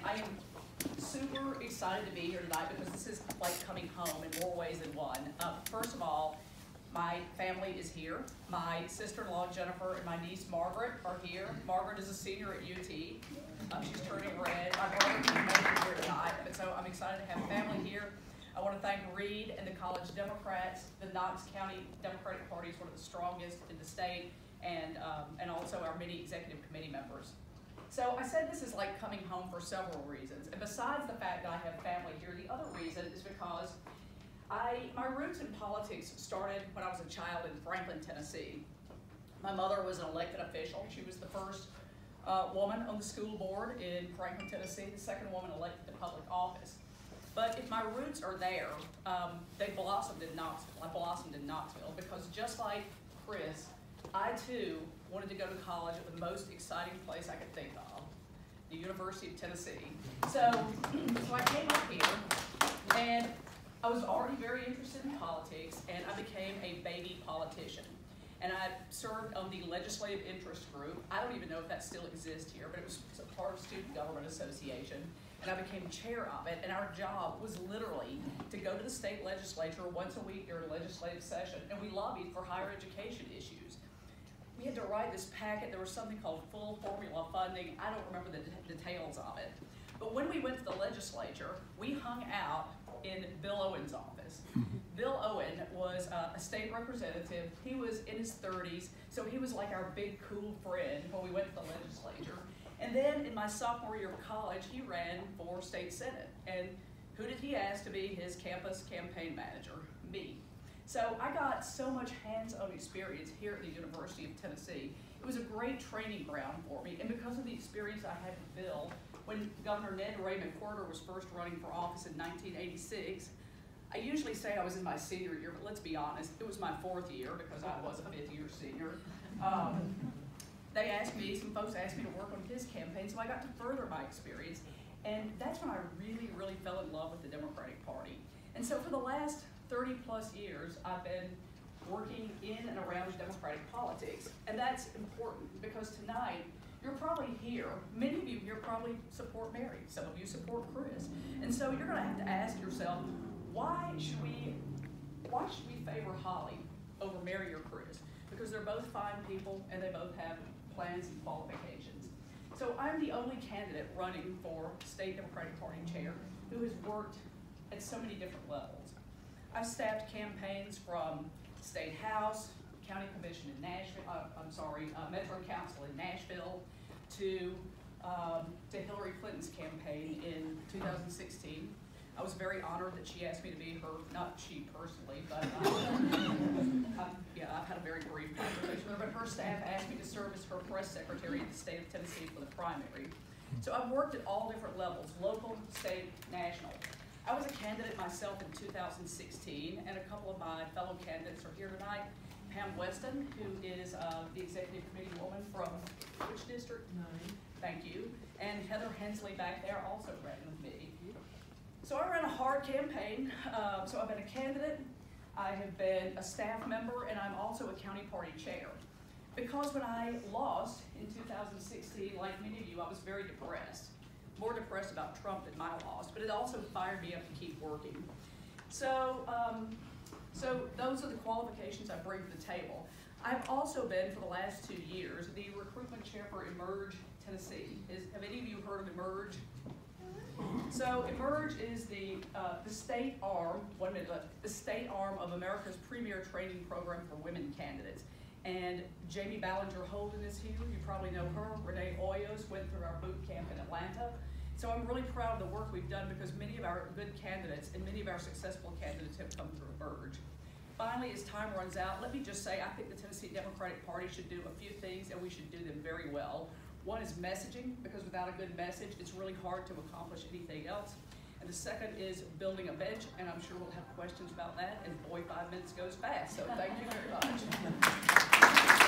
I am super excited to be here tonight because this is like coming home in more ways than one. First of all, my family is here. My sister-in-law Jennifer and my niece Margaret are here. Margaret is a senior at UT. She's turning red. My brother made it here tonight, and so I'm excited to have family here. I want to thank Reed and the College Democrats. The Knox County Democratic Party is one of the strongest in the state, and also our many executive committee members. So I said this is like coming home for several reasons, and besides the fact that I have family here, the other reason is because my roots in politics started when I was a child in Franklin, Tennessee. My mother was an elected official. She was the first woman on the school board in Franklin, Tennessee, the second woman elected to public office. But if my roots are there, they blossomed in Knoxville. I blossomed in Knoxville because just like Chris, I too wanted to go to college at the most exciting place I could think of, the University of Tennessee. So I came up here, and I was already very interested in politics, and I became a baby politician. And I served on the Legislative Interest Group. I don't even know if that still exists here, but it was a part of Student Government Association. And I became chair of it, and our job was literally to go to the state legislature once a week during legislative session, and we lobbied for higher education issues. We had to write this packet. There was something called full formula funding. I don't remember the details of it. But when we went to the legislature, we hung out in Bill Owen's office. Bill Owen was a state representative. He was in his 30s, so he was like our big cool friend when we went to the legislature. And then in my sophomore year of college, he ran for state senate. And who did he ask to be his campus campaign manager? Me. So I got so much hands-on experience here at the University of Tennessee. It was a great training ground for me. And because of the experience I had with Bill, when Governor Ned Ray McWhorter was first running for office in 1986, I usually say I was in my senior year, but let's be honest, it was my 4th year because I was a 5th-year senior. Some folks asked me to work on his campaign, so I got to further my experience. And that's when I really, really fell in love with the Democratic Party. And so for the last 30-plus years, I've been working in and around Democratic politics. And that's important because tonight, you're probably here, many of you here probably support Mary, some of you support Chris. And so you're gonna have to ask yourself, why should we favor Holly over Mary or Chris? Because they're both fine people and they both have plans and qualifications. So I'm the only candidate running for state Democratic Party chair who has worked at so many different levels. I've staffed campaigns from State House, County Commission in Nashville, Metro Council in Nashville, to Hillary Clinton's campaign in 2016. I was very honored that she asked me to be her, not she personally, but I've had a very brief conversation with her, but her staff asked me to serve as her press secretary in the state of Tennessee for the primary. So I've worked at all different levels, local, state, national. I was a candidate myself in 2016, and a couple of my fellow candidates are here tonight. Pam Weston, who is the executive committee woman from which district? 9. Thank you. And Heather Hensley back there also ran with me. So I ran a hard campaign. So I've been a candidate, I have been a staff member, and I'm also a county party chair. Because when I lost in 2016, like many of you, I was very depressed. More depressed about Trump than my loss, but it also fired me up to keep working. So those are the qualifications I bring to the table. I've also been, for the last 2 years, the recruitment chair for Emerge Tennessee. Have any of you heard of Emerge? So Emerge is the state arm, the state arm of America's premier training program for women candidates. And Jamie Ballinger Holden is here. You probably know her. Renee Hoyos went through our boot camp in Atlanta. So I'm really proud of the work we've done because many of our good candidates and many of our successful candidates have come through Emerge. Finally, as time runs out, let me just say I think the Tennessee Democratic Party should do a few things and we should do them very well. One is messaging, because without a good message, it's really hard to accomplish anything else. And the second is building a bench, and I'm sure we'll have questions about that, and boy, 5 minutes goes fast, so thank you very much.